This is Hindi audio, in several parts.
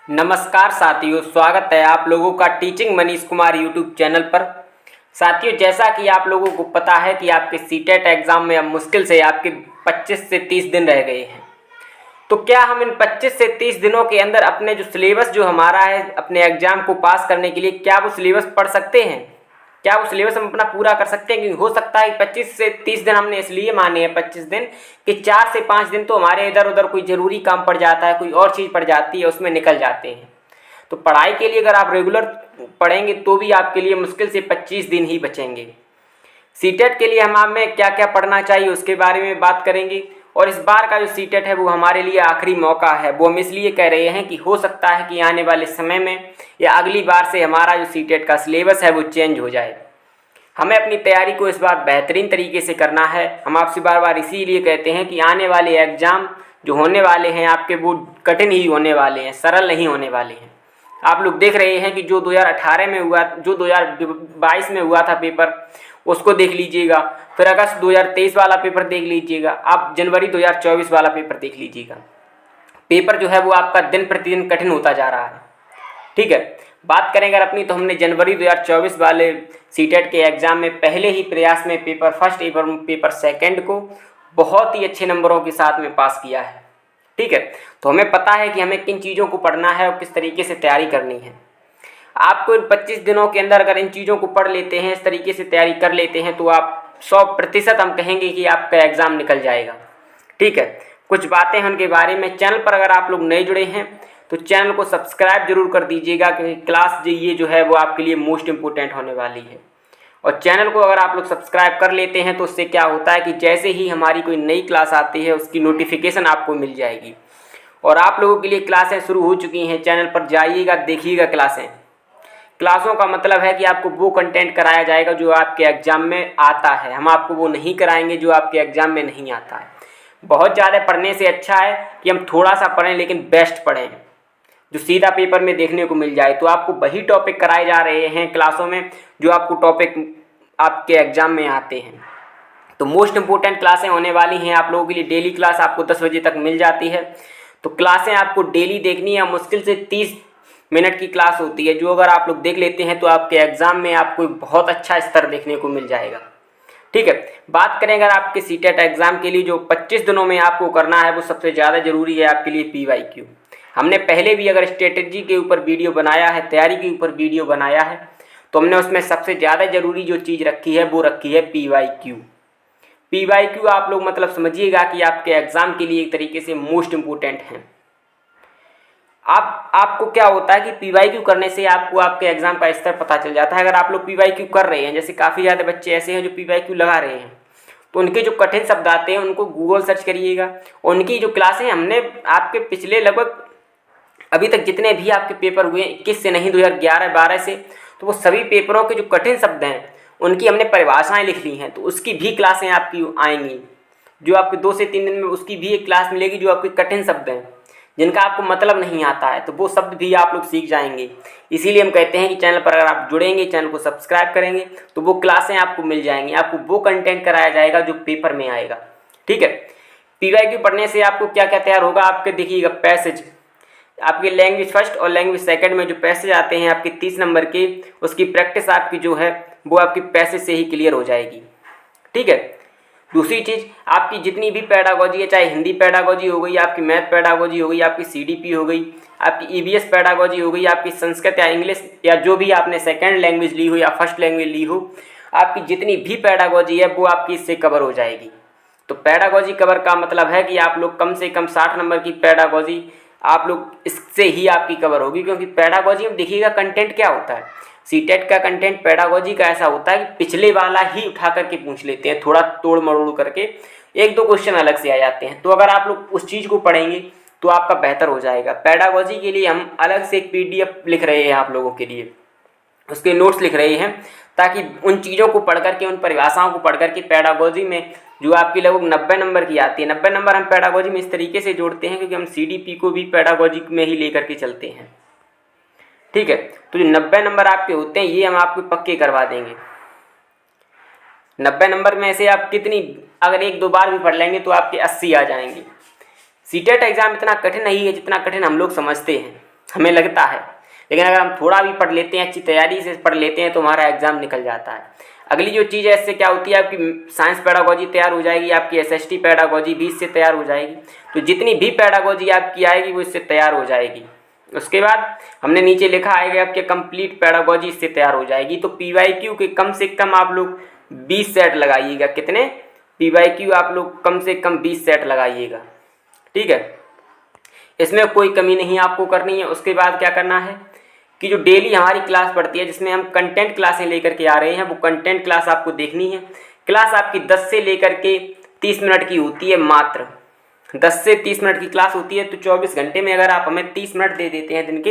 नमस्कार साथियों, स्वागत है आप लोगों का teaching Manish Kumar YouTube channel पर। साथियों, जैसा कि आप लोगों को पता है कि आपके सीटेट एग्ज़ाम में अब मुश्किल से आपके 25 से 30 दिन रह गए हैं। तो क्या हम इन 25 से 30 दिनों के अंदर अपने जो सिलेबस जो हमारा है अपने एग्ज़ाम को पास करने के लिए, क्या वो सिलेबस पढ़ सकते हैं? क्या वो सिलेबस हम अपना पूरा कर सकते हैं? क्योंकि हो सकता है 25 से 30 दिन हमने इसलिए माने हैं 25 दिन कि 4 से 5 दिन तो हमारे इधर उधर कोई ज़रूरी काम पड़ जाता है, कोई और चीज़ पड़ जाती है, उसमें निकल जाते हैं। तो पढ़ाई के लिए अगर आप रेगुलर पढ़ेंगे तो भी आपके लिए मुश्किल से 25 दिन ही बचेंगे। सीटेट के लिए हमें क्या क्या पढ़ना चाहिए उसके बारे में बात करेंगे। और इस बार का जो सीटेट है वो हमारे लिए आखिरी मौका है। वो हम इसलिए कह रहे हैं कि हो सकता है कि आने वाले समय में या अगली बार से हमारा जो सीटेट का सिलेबस है वो चेंज हो जाए। हमें अपनी तैयारी को इस बार बेहतरीन तरीके से करना है। हम आपसे बार बार इसीलिए कहते हैं कि आने वाले एग्ज़ाम जो होने वाले हैं आपके वो कठिन ही होने वाले हैं, सरल नहीं होने वाले हैं। आप लोग देख रहे हैं कि जो 2018 में हुआ, जो 2022 में हुआ था पेपर, उसको देख लीजिएगा। फिर अगस्त 2023 वाला पेपर देख लीजिएगा। आप जनवरी 2024 वाला पेपर देख लीजिएगा। पेपर जो है वो आपका दिन प्रतिदिन कठिन होता जा रहा है। ठीक है, बात करें अगर अपनी, तो हमने जनवरी 2024 वाले सीटेट के एग्ज़ाम में पहले ही प्रयास में पेपर फर्स्ट एवं पेपर सेकंड को बहुत ही अच्छे नंबरों के साथ में पास किया है। ठीक है, तो हमें पता है कि हमें किन चीज़ों को पढ़ना है और किस तरीके से तैयारी करनी है। आपको इन 25 दिनों के अंदर अगर इन चीज़ों को पढ़ लेते हैं, इस तरीके से तैयारी कर लेते हैं, तो आप 100% हम कहेंगे कि आपका एग्ज़ाम निकल जाएगा। ठीक है, कुछ बातें हैं उनके बारे में। चैनल पर अगर आप लोग नए जुड़े हैं तो चैनल को सब्सक्राइब जरूर कर दीजिएगा, क्योंकि क्लास ये जो है वो आपके लिए मोस्ट इम्पोर्टेंट होने वाली है। और चैनल को अगर आप लोग सब्सक्राइब कर लेते हैं तो उससे क्या होता है कि जैसे ही हमारी कोई नई क्लास आती है उसकी नोटिफिकेशन आपको मिल जाएगी। और आप लोगों के लिए क्लासें शुरू हो चुकी हैं, चैनल पर जाइएगा, देखिएगा क्लासें। क्लासों का मतलब है कि आपको वो कंटेंट कराया जाएगा जो आपके एग्ज़ाम में आता है। हम आपको वो नहीं कराएंगे जो आपके एग्ज़ाम में नहीं आता है। बहुत ज़्यादा पढ़ने से अच्छा है कि हम थोड़ा सा पढ़ें लेकिन बेस्ट पढ़ें, जो सीधा पेपर में देखने को मिल जाए। तो आपको वही टॉपिक कराए जा रहे हैं क्लासों में जो आपको टॉपिक आपके एग्ज़ाम में आते हैं। तो मोस्ट इम्पोर्टेंट क्लासें होने वाली हैं आप लोगों के लिए। डेली क्लास आपको 10 बजे तक मिल जाती है। तो क्लासें आपको डेली देखनी है। मुश्किल से 30 मिनट की क्लास होती है, जो अगर आप लोग देख लेते हैं तो आपके एग्ज़ाम में आपको बहुत अच्छा स्तर देखने को मिल जाएगा। ठीक है, बात करें अगर आपके सीटेट एग्ज़ाम के लिए जो 25 दिनों में आपको करना है, वो सबसे ज़्यादा ज़रूरी है आपके लिए PYQ। हमने पहले भी अगर स्ट्रेटेजी के ऊपर वीडियो बनाया है, तैयारी के ऊपर वीडियो बनाया है, तो हमने उसमें सबसे ज़्यादा ज़रूरी जो चीज़ रखी है वो रखी है PYQ। PYQ आप लोग मतलब समझिएगा कि आपके एग्ज़ाम के लिए एक तरीके से मोस्ट इम्पोर्टेंट है। आपको क्या होता है कि PYQ करने से आपको आपके एग्ज़ाम का स्तर पता चल जाता है। अगर आप लोग PYQ कर रहे हैं, जैसे काफ़ी ज़्यादा बच्चे ऐसे हैं जो PYQ लगा रहे हैं, तो उनके जो कठिन शब्द आते हैं उनको गूगल सर्च करिएगा। उनकी जो क्लासें हमने आपके पिछले लगभग अभी तक जितने भी आपके पेपर हुए 21 से नहीं 2011-12 से, तो वो सभी पेपरों के जो कठिन शब्द हैं उनकी हमने परिभाषाएं लिख ली हैं। तो उसकी भी क्लासें आपकी आएंगी, जो आपके 2 से 3 दिन में उसकी भी एक क्लास मिलेगी जो आपके कठिन शब्द हैं जिनका आपको मतलब नहीं आता है, तो वो शब्द भी आप लोग सीख जाएंगे। इसीलिए हम कहते हैं कि चैनल पर अगर आप जुड़ेंगे, चैनल को सब्सक्राइब करेंगे, तो वो क्लासें आपको मिल जाएंगी, आपको वो कंटेंट कराया जाएगा जो पेपर में आएगा। ठीक है, PYQ पढ़ने से आपको क्या क्या तैयार होगा, आपके देखिएगा पैसेज, आपके लैंग्वेज फर्स्ट और लैंग्वेज सेकंड में जो पैसेज आते हैं आपके 30 नंबर के, उसकी प्रैक्टिस आपकी जो है वो आपकी पैसेज से ही क्लियर हो जाएगी। ठीक है, दूसरी चीज़, आपकी जितनी भी पेडागोजी है, चाहे हिंदी पेडागोजी हो गई, आपकी मैथ पेडागोजी हो गई, आपकी CDP हो गई, आपकी EVS पेडागोजी हो गई, आपकी संस्कृत या इंग्लिश या जो भी आपने सेकंड लैंग्वेज ली हो या फर्स्ट लैंग्वेज ली हो, आपकी जितनी भी पेडागोजी है वो आपकी इससे कवर हो जाएगी। तो पेडागोजी कवर का मतलब है कि आप लोग कम से कम 60 नंबर की पेडागोजी आप लोग इससे ही आपकी कवर होगी। क्योंकि पेडागोजी में देखिएगा कंटेंट क्या होता है, सीटेट का कंटेंट पेडागोजी का ऐसा होता है कि पिछले वाला ही उठा करके पूछ लेते हैं, थोड़ा तोड़ मरोड़ करके 1-2 क्वेश्चन अलग से आ जाते हैं। तो अगर आप लोग उस चीज़ को पढ़ेंगे तो आपका बेहतर हो जाएगा। पेडागोजी के लिए हम अलग से एक PDF लिख रहे हैं आप लोगों के लिए, उसके नोट्स लिख रहे हैं, ताकि उन चीज़ों को पढ़ करके, उन परिभाषाओं को पढ़ करके पेडागोजी में जो आपकी लगभग 90 नंबर की आती है, 90 नंबर हम पेडागोजी में इस तरीके से जोड़ते हैं क्योंकि हम CDP को भी पेडागोजी में ही लेकर के चलते हैं। ठीक है, तो जो 90 नंबर आपके होते हैं ये हम आपको पक्के करवा देंगे। 90 नंबर में से आप कितनी अगर 1-2 बार भी पढ़ लेंगे तो आपके 80 आ जाएंगे। सीटेट एग्ज़ाम इतना कठिन नहीं है जितना कठिन हम लोग समझते हैं। हमें लगता है। लेकिन अगर हम थोड़ा भी पढ़ लेते हैं, अच्छी तैयारी से पढ़ लेते हैं, तो हमारा एग्ज़ाम निकल जाता है। अगली जो चीज़ है, इससे क्या होती है, आपकी साइंस पेडागोजी तैयार हो जाएगी, आपकी एसएसटी पेडागोजी भी इससे तैयार हो जाएगी। तो जितनी भी पेडागोजी आपकी आएगी वो इससे तैयार हो जाएगी। उसके बाद हमने नीचे लिखा आएगा आपके कंप्लीट पेडागोजी इससे तैयार हो जाएगी। तो पीवाईक्यू के कम से कम आप लोग 20 सेट लगाइएगा। कितने? पीवाईक्यू आप लोग कम से कम 20 सेट लगाइएगा, ठीक है। इसमें कोई कमी नहीं आपको करनी है। उसके बाद क्या करना है कि जो डेली हमारी क्लास पढ़ती है, जिसमें हम कंटेंट क्लासें लेकर के आ रहे हैं, वो कंटेंट क्लास आपको देखनी है। क्लास आपकी 10 से लेकर के 30 मिनट की होती है, मात्र 10 से 30 मिनट की क्लास होती है। तो 24 घंटे में अगर आप हमें 30 मिनट दे देते हैं दिन के,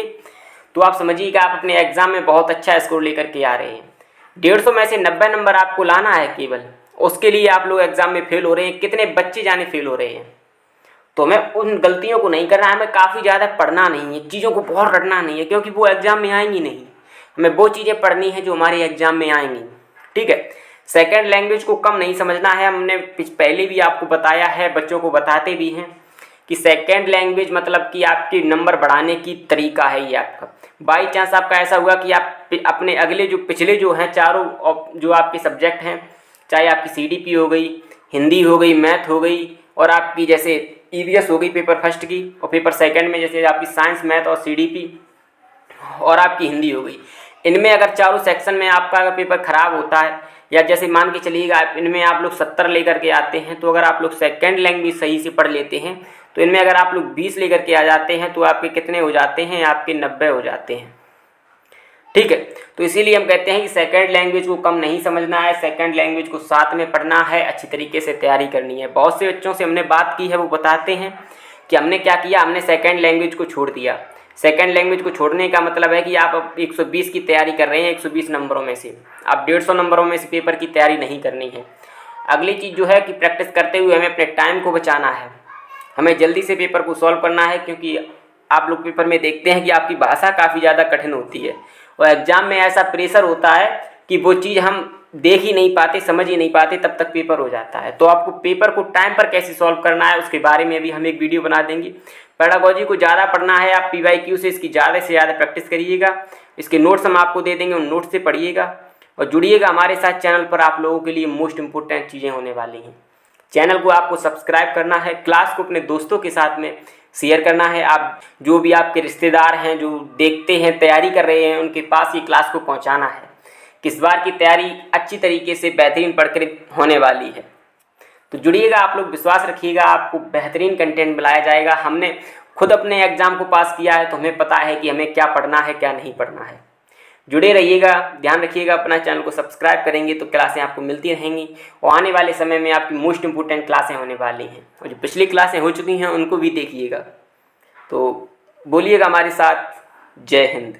तो आप समझिए कि आप अपने एग्जाम में बहुत अच्छा स्कोर लेकर के आ रहे हैं। 150 में से 90 नंबर आपको लाना है केवल। उसके लिए आप लोग एग्जाम में फेल हो रहे हैं। कितने बच्चे जाने फेल हो रहे हैं। तो हमें उन गलतियों को नहीं करना है, हमें काफ़ी ज़्यादा पढ़ना नहीं है, चीज़ों को बहुत रटना नहीं है, क्योंकि वो एग्ज़ाम में आएंगी नहीं। हमें वो चीज़ें पढ़नी है जो हमारे एग्ज़ाम में आएंगी, ठीक है। सेकंड लैंग्वेज को कम नहीं समझना है। हमने पहले भी आपको बताया है, बच्चों को बताते भी हैं कि सेकंड लैंग्वेज मतलब कि आपके नंबर बढ़ाने की तरीका है ये आपका। बाई चांस आपका ऐसा हुआ कि आप अपने अगले जो पिछले जो हैं चारों जो आपके सब्जेक्ट हैं, चाहे आपकी सीडीपी हो गई, हिंदी हो गई, मैथ हो गई, और आपकी जैसे ईवीएस हो गई पेपर फर्स्ट की, और पेपर सेकंड में जैसे आपकी साइंस, मैथ और सीडीपी और आपकी हिंदी हो गई, इनमें अगर चारों सेक्शन में आपका अगर पेपर ख़राब होता है, या जैसे मान के चलिएगा इनमें आप लोग 70 लेकर के आते हैं, तो अगर आप लोग सेकंड लैंग्वेज सही से पढ़ लेते हैं, तो इनमें अगर आप लोग 20 लेकर के आ जाते हैं, तो आपके कितने हो जाते हैं, आपके 90 हो जाते हैं, ठीक है। तो इसीलिए हम कहते हैं कि सेकंड लैंग्वेज को कम नहीं समझना है, सेकंड लैंग्वेज को साथ में पढ़ना है, अच्छी तरीके से तैयारी करनी है। बहुत से बच्चों से हमने बात की है, वो बताते हैं कि हमने क्या किया, हमने सेकंड लैंग्वेज को छोड़ दिया। सेकंड लैंग्वेज को छोड़ने का मतलब है कि आप अब 120 की तैयारी कर रहे हैं, 120 नंबरों में से आप 150 नंबरों में से पेपर की तैयारी नहीं करनी है। अगली चीज़ जो है कि प्रैक्टिस करते हुए हमें अपने टाइम को बचाना है, हमें जल्दी से पेपर को सॉल्व करना है, क्योंकि आप लोग पेपर में देखते हैं कि आपकी भाषा काफ़ी ज़्यादा कठिन होती है, और एग्ज़ाम में ऐसा प्रेशर होता है कि वो चीज़ हम देख ही नहीं पाते, समझ ही नहीं पाते, तब तक पेपर हो जाता है। तो आपको पेपर को टाइम पर कैसे सॉल्व करना है, उसके बारे में भी हम एक वीडियो बना देंगे। पेडागोजी को ज़्यादा पढ़ना है, आप पीवाईक्यू से इसकी ज़्यादा से ज़्यादा प्रैक्टिस करिएगा। इसके नोट्स हम आपको दे देंगे, उन नोट्स से पढ़िएगा और जुड़िएगा हमारे साथ। चैनल पर आप लोगों के लिए मोस्ट इंपॉर्टेंट चीज़ें होने वाली हैं। चैनल को आपको सब्सक्राइब करना है, क्लास को अपने दोस्तों के साथ में शेयर करना है। आप जो भी आपके रिश्तेदार हैं जो देखते हैं, तैयारी कर रहे हैं, उनके पास ये क्लास को पहुंचाना है। किस बार की तैयारी अच्छी तरीके से बेहतरीन पढ़कर होने वाली है। तो जुड़िएगा आप लोग, विश्वास रखिएगा, आपको बेहतरीन कंटेंट मिलाया जाएगा। हमने खुद अपने एग्ज़ाम को पास किया है, तो हमें पता है कि हमें क्या पढ़ना है, क्या नहीं पढ़ना है। जुड़े रहिएगा, ध्यान रखिएगा, अपना चैनल को सब्सक्राइब करेंगे तो क्लासें आपको मिलती रहेंगी, और आने वाले समय में आपकी मोस्ट इंपॉर्टेंट क्लासें होने वाली हैं, और जो पिछली क्लासें हो चुकी हैं उनको भी देखिएगा। तो बोलिएगा हमारे साथ, जय हिंद।